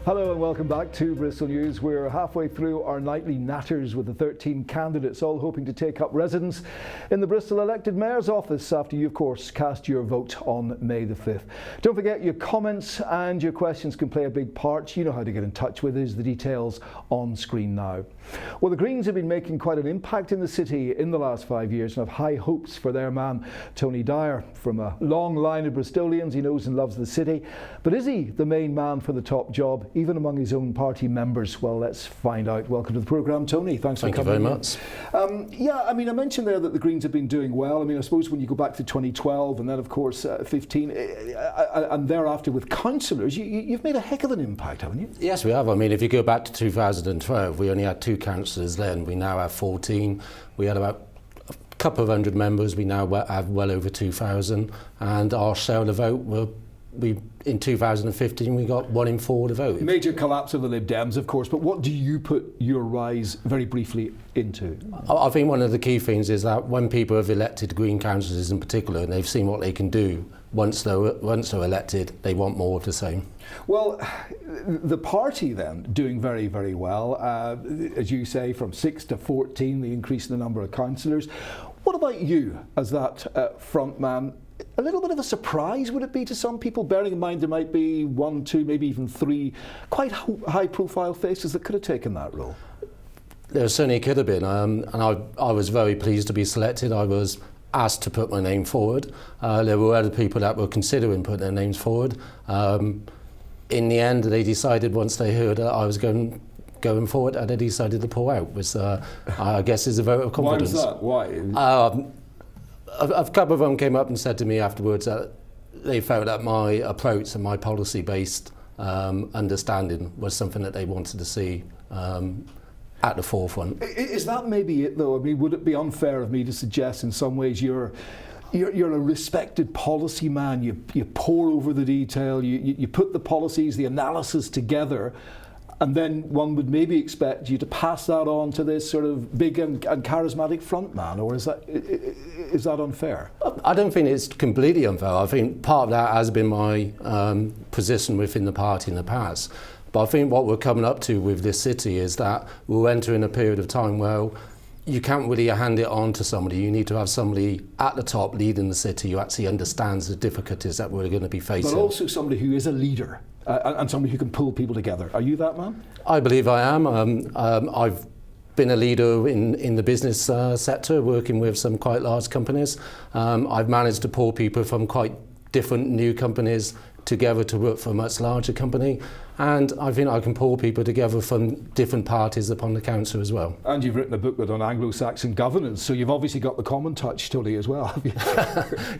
Hello and welcome back to Bristol News. We're halfway through our nightly natters with the 13 candidates, all hoping to take up residence in the Bristol elected mayor's office after you, of course, cast your vote on May the 5th. Don't forget your comments and your questions can play a big part. You know how to get in touch with us. The details on screen now. Well, the Greens have been making quite an impact in the city in the last 5 years and have high hopes for their man, Tony Dyer. From a long line of Bristolians, he knows and loves the city. But is he the main man for the top job, even among his own party members? Well, let's find out. Welcome to the programme, Tony. Thanks for coming. Thank you very much. Yeah, I mean, I mentioned there that the Greens have been doing well. I mean, I suppose when you go back to 2012 and then, of course, 15 and thereafter with councillors, you've made a heck of an impact, haven't you? Yes, we have. I mean, if you go back to 2012, we only had 2 councillors then. We now have 14. We had about a couple of hundred members. We now have well over 2,000. And our share of the vote in 2015 we got 1 in 4 to vote. Major collapse of the Lib Dems, of course, but what do you put your rise very briefly into? I think one of the key things is that when people have elected Green councillors in particular and they've seen what they can do once they're elected, they want more of the same. Well, the party then doing very, very well, as you say, from 6 to 14, the increase in the number of councillors. What about you as that front man? A little bit of a surprise, would it be, to some people, bearing in mind there might be 1, 2, maybe even 3 quite high-profile faces that could have taken that role? There certainly could have been, and I was very pleased to be selected. I was asked to put my name forward. There were other people that were considering putting their names forward. In the end, they decided, once they heard that I was going forward, and they decided to pull out, which I guess is a vote of confidence. Why was that? Why? A couple of them came up and said to me afterwards that they felt that my approach and my policy-based understanding was something that they wanted to see at the forefront. Is that maybe it, though? I mean, would it be unfair of me to suggest in some ways you're a respected policy man, you pore over the detail, you put the policies, the analysis together, and then one would maybe expect you to pass that on to this sort of big and charismatic front man, or is that unfair? I don't think it's completely unfair. I think part of that has been my position within the party in the past. But I think what we're coming up to with this city is that we're entering a period of time where you can't really hand it on to somebody. You need to have somebody at the top leading the city who actually understands the difficulties that we're going to be facing. But also somebody who is a leader and somebody who can pull people together. Are you that man? I believe I am. I've been a leader in the business sector, working with some quite large companies. I've managed to pull people from quite different new companies together to work for a much larger company, and I think I can pull people together from different parties upon the council as well. And you've written a booklet on Anglo-Saxon governance, so you've obviously got the common touch, Tony, as well, have you?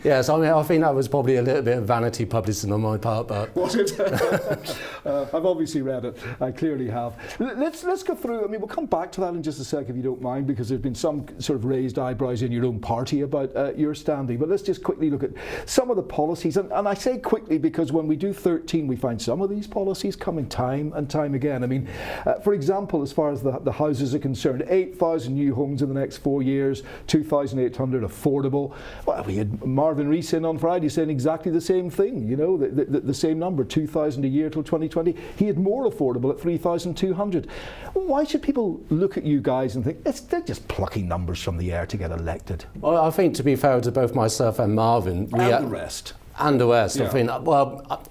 Yes, I mean, I think that was probably a little bit of vanity publicity on my part, but... Was it? I've obviously read it, I clearly have. Let's go through, I mean, we'll come back to that in just a sec if you don't mind, because there's been some sort of raised eyebrows in your own party about your standing, but let's just quickly look at some of the policies, and I say quickly because when we do 13, we find some of these policies coming time and time again. I mean, for example, as far as the houses are concerned, 8,000 new homes in the next 4 years, 2,800 affordable. Well, we had Marvin Rees in on Friday saying exactly the same thing, you know, the same number, 2,000 a year till 2020. He had more affordable at 3,200. Why should people look at you guys and think they're just plucking numbers from the air to get elected? Well, I think, to be fair to both myself and Marvin... And the rest. And the rest, yeah. I think, well,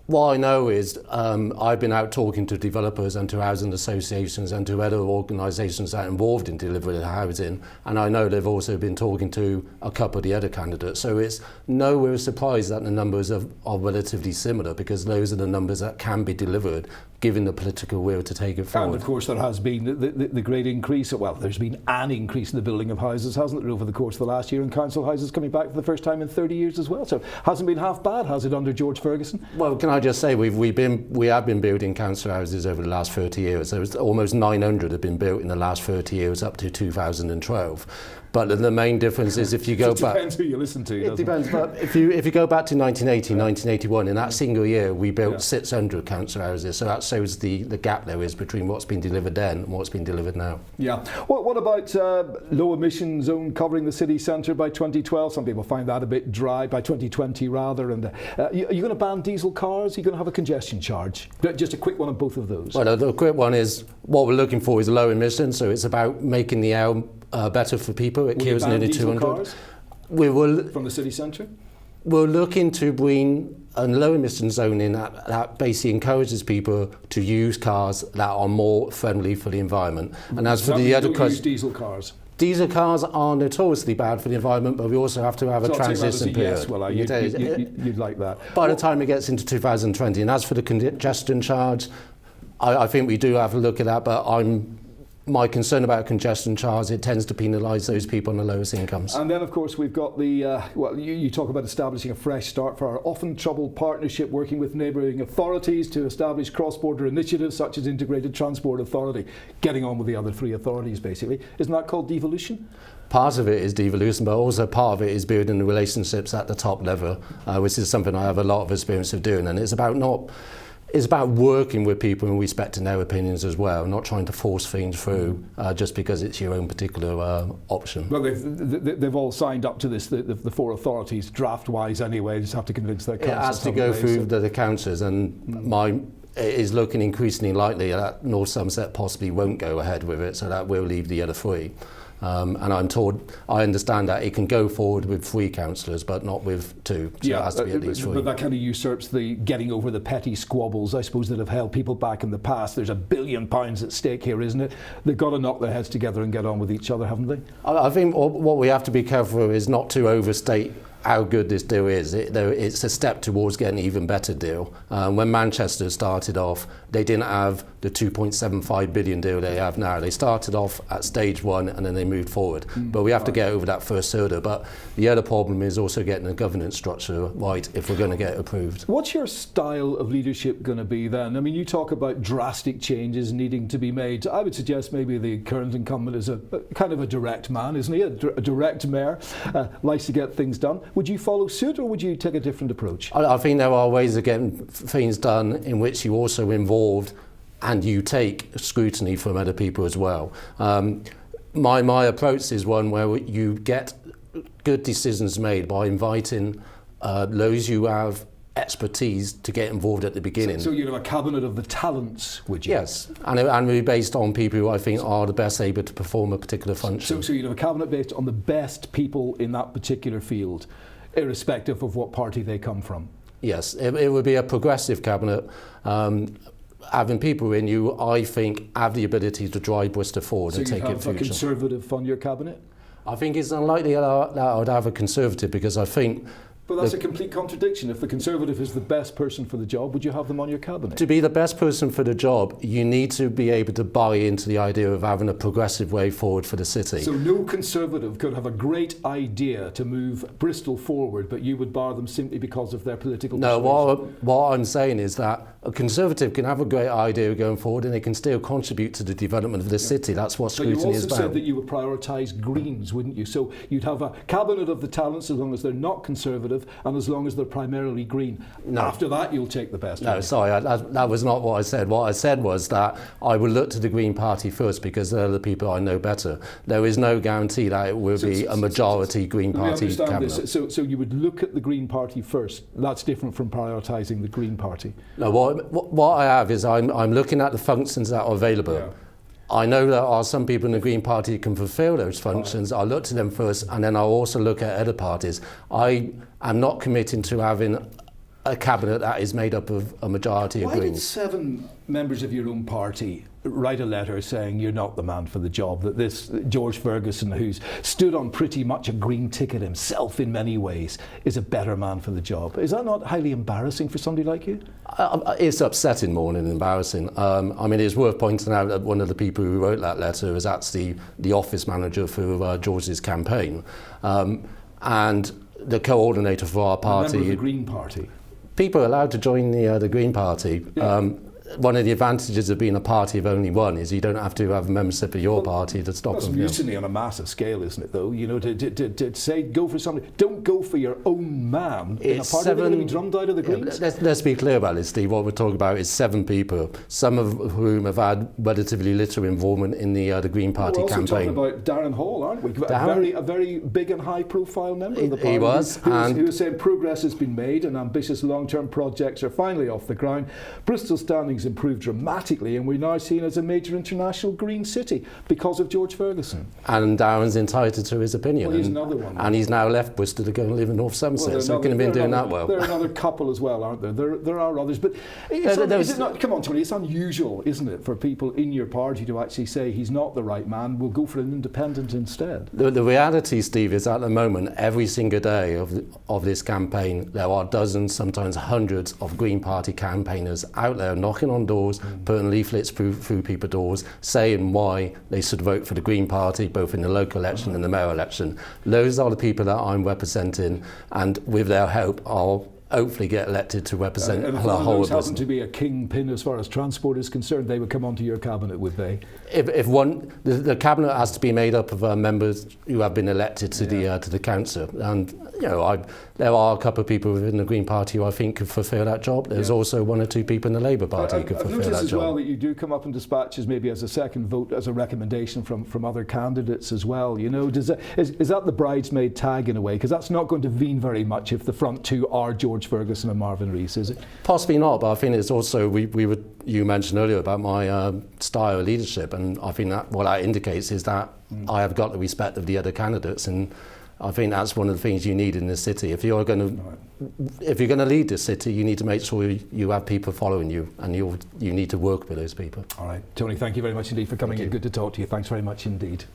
what I know is I've been out talking to developers and to housing associations and to other organisations that are involved in delivering housing, and I know they've also been talking to a couple of the other candidates. So it's nowhere surprised that the numbers are relatively similar, because those are the numbers that can be delivered given the political will to take it forward. And of course there has been the great increase, well, there's been an increase in the building of houses, hasn't there, over the course of the last year, and council houses coming back for the first time in 30 years as well. So hasn't been half bad, has it, under George Ferguson? Well, can I just say we have been building council houses over the last 30 years. There was almost 900 have been built in the last 30 years up to 2012. But the main difference is if you go back... It depends who you listen to, It depends, but if you go back to 1980, 1981, in that single year, we built 600 council houses, so that shows the gap there is between what's been delivered then and what's been delivered now. Yeah. What about low emission zone covering the city centre by 2012? Some people find that a bit dry, by 2020 rather. And are you going to ban diesel cars? Are you going to have a congestion charge? Just a quick one on both of those. Well, the quick one is, what we're looking for is low emissions, so it's about making the air better for people. It kills nearly 200. Cars we will from the city centre? We're looking to bring a low emission zone in that basically encourages people to use cars that are more friendly for the environment. And as for the other use diesel cars. Diesel cars are notoriously bad for the environment, but we also have to have a transition period. Yes, well, you'd like that. By the time it gets into 2020, and as for the congestion charge, I think we do have to look at that, but my concern about congestion charge, it tends to penalise those people on the lowest incomes. And then, of course, we've got the, you talk about establishing a fresh start for our often troubled partnership, working with neighbouring authorities to establish cross-border initiatives such as Integrated Transport Authority, getting on with the other three authorities, basically. Isn't that called devolution? Part of it is devolution, but also part of it is building the relationships at the top level, which is something I have a lot of experience of doing, and it's about working with people and respecting their opinions as well, not trying to force things through just because it's your own particular option. Well, they've all signed up to this, the four authorities, draft-wise anyway, just have to convince their councils. It has to go through the councils, and it is looking increasingly likely that North Somerset possibly won't go ahead with it, so that will leave the other three. And I understand that it can go forward with 3 councillors, but not with 2. So it has to be at least 3. But that kind of usurps the getting over the petty squabbles, I suppose, that have held people back in the past. There's £1 billion at stake here, isn't it? They've got to knock their heads together and get on with each other, haven't they? I think what we have to be careful of is not to overstate how good this deal is. It's a step towards getting an even better deal. When Manchester started off, they didn't have the 2.75 billion deal they have now. They started off at stage 1 and then they moved forward. But we have to get over that first hurdle. But the other problem is also getting the governance structure right if we're going to get it approved. What's your style of leadership going to be then? I mean, you talk about drastic changes needing to be made. I would suggest maybe the current incumbent is a kind of a direct man, isn't he? A direct mayor, likes to get things done. Would you follow suit, or would you take a different approach? I think there are ways of getting things done in which you also involved and you take scrutiny from other people as well. My approach is one where you get good decisions made by inviting those who have expertise to get involved at the beginning. So you'd have a cabinet of the talents, would you? Yes, and we're based on people who I think are the best able to perform a particular function. So you'd have a cabinet based on the best people in that particular field, irrespective of what party they come from? Yes, it would be a progressive cabinet. Having people in you, I think, have the ability to drive Bristol forward and take it future. So you have a Conservative on your cabinet? I think it's unlikely that I would have a Conservative, because I think... But that's a complete contradiction. If the Conservative is the best person for the job, would you have them on your cabinet? To be the best person for the job, you need to be able to buy into the idea of having a progressive way forward for the city. So no Conservative could have a great idea to move Bristol forward, but you would bar them simply because of their political persuasion? No, what I'm saying is that a Conservative can have a great idea going forward and they can still contribute to the development of the city. That's what scrutiny is about. But you also said that you would prioritise Greens, wouldn't you? So you'd have a cabinet of the talents as long as they're not Conservative, and as long as they're primarily Green. No. After that, you'll take the best. No, sorry, that was not what I said. What I said was that I would look to the Green Party first, because they're the people I know better. There is no guarantee that it will be a majority Green Party cabinet. So you would look at the Green Party first. That's different from prioritising the Green Party. No, what I have is I'm looking at the functions that are available. Yeah. I know there are some people in the Green Party who can fulfil those functions. I'll look to them first, and then I'll also look at other parties. I am not committing to having a cabinet that is made up of a majority of Greens. Why did 7 members of your own party write a letter saying you're not the man for the job, that this George Ferguson, who's stood on pretty much a green ticket himself in many ways, is a better man for the job? Is that not highly embarrassing for somebody like you? It's upsetting more than embarrassing. I mean, it's worth pointing out that one of the people who wrote that letter is actually the office manager for George's campaign, and the coordinator for our party. A member of the Green Party. People are allowed to join the Green Party. Yeah. one of the advantages of being a party of only one is you don't have to have a membership of your party to stop That's them. mutiny on a massive scale, isn't it, though? You know, to say go for somebody, don't go for your own man in a party that's going to be drummed out of the Greens. Let's be clear about this, Steve. What we're talking about is 7 people, some of whom have had relatively little involvement in the Green Party We're also campaign. talking about Darren Hall, aren't we? A very big and high-profile member of the party. He was. Who was saying progress has been made and ambitious long-term projects are finally off the ground. Bristol's standings improved dramatically and we're now seen as a major international green city because of George Ferguson. And Darren's entitled to his opinion. Well, he's another one. And he's now left Bristol to go and live in North Somerset, so he couldn't have been doing that well. There are another couple as well, aren't there? There are others. But is it not, come on, Tony, it's unusual, isn't it, for people in your party to actually say he's not the right man, we'll go for an independent instead? The reality, Steve, is at the moment, every single day of this campaign, there are dozens, sometimes hundreds of Green Party campaigners out there knocking on doors, putting leaflets through people's doors, saying why they should vote for the Green Party, both in the local election and the mayoral election. Those are the people that I'm representing, and with their help, I'll hopefully get elected to represent and the if whole one of those of happened to be a kingpin as far as transport is concerned, they would come onto your cabinet, would they? If one, the cabinet has to be made up of members who have been elected to the council, and you know, there are a couple of people within the Green Party who I think could fulfil that job. There's also 1 or 2 people in the Labour Party who could fulfil that job. I've noticed as well that you do come up in dispatches maybe as a second vote, as a recommendation from other candidates as well. You know, is that the bridesmaid tag in a way? Because that's not going to mean very much if the front 2 are George Ferguson and Marvin Rees, is it? Possibly not, but I think it's also, you mentioned earlier about my style of leadership, and I think that what that indicates is that I have got the respect of the other candidates, and I think that's one of the things you need in this city. If you're going to lead the city, you need to make sure you have people following you, and you need to work with those people. All right, Tony, thank you very much indeed for coming in. Good to talk to you. Thanks very much indeed.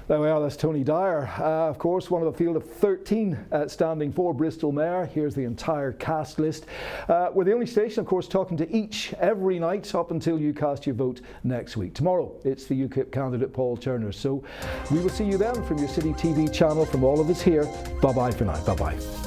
There we are, that's Tony Dyer, of course, one of the field of 13 standing for Bristol Mayor. Here's the entire cast list. We're the only station, of course, talking to each every night up until you cast your vote next week. Tomorrow, it's the UKIP candidate Paul Turner. So we will see you then from your City TV channel. From all of us here, bye-bye for now. Bye-bye.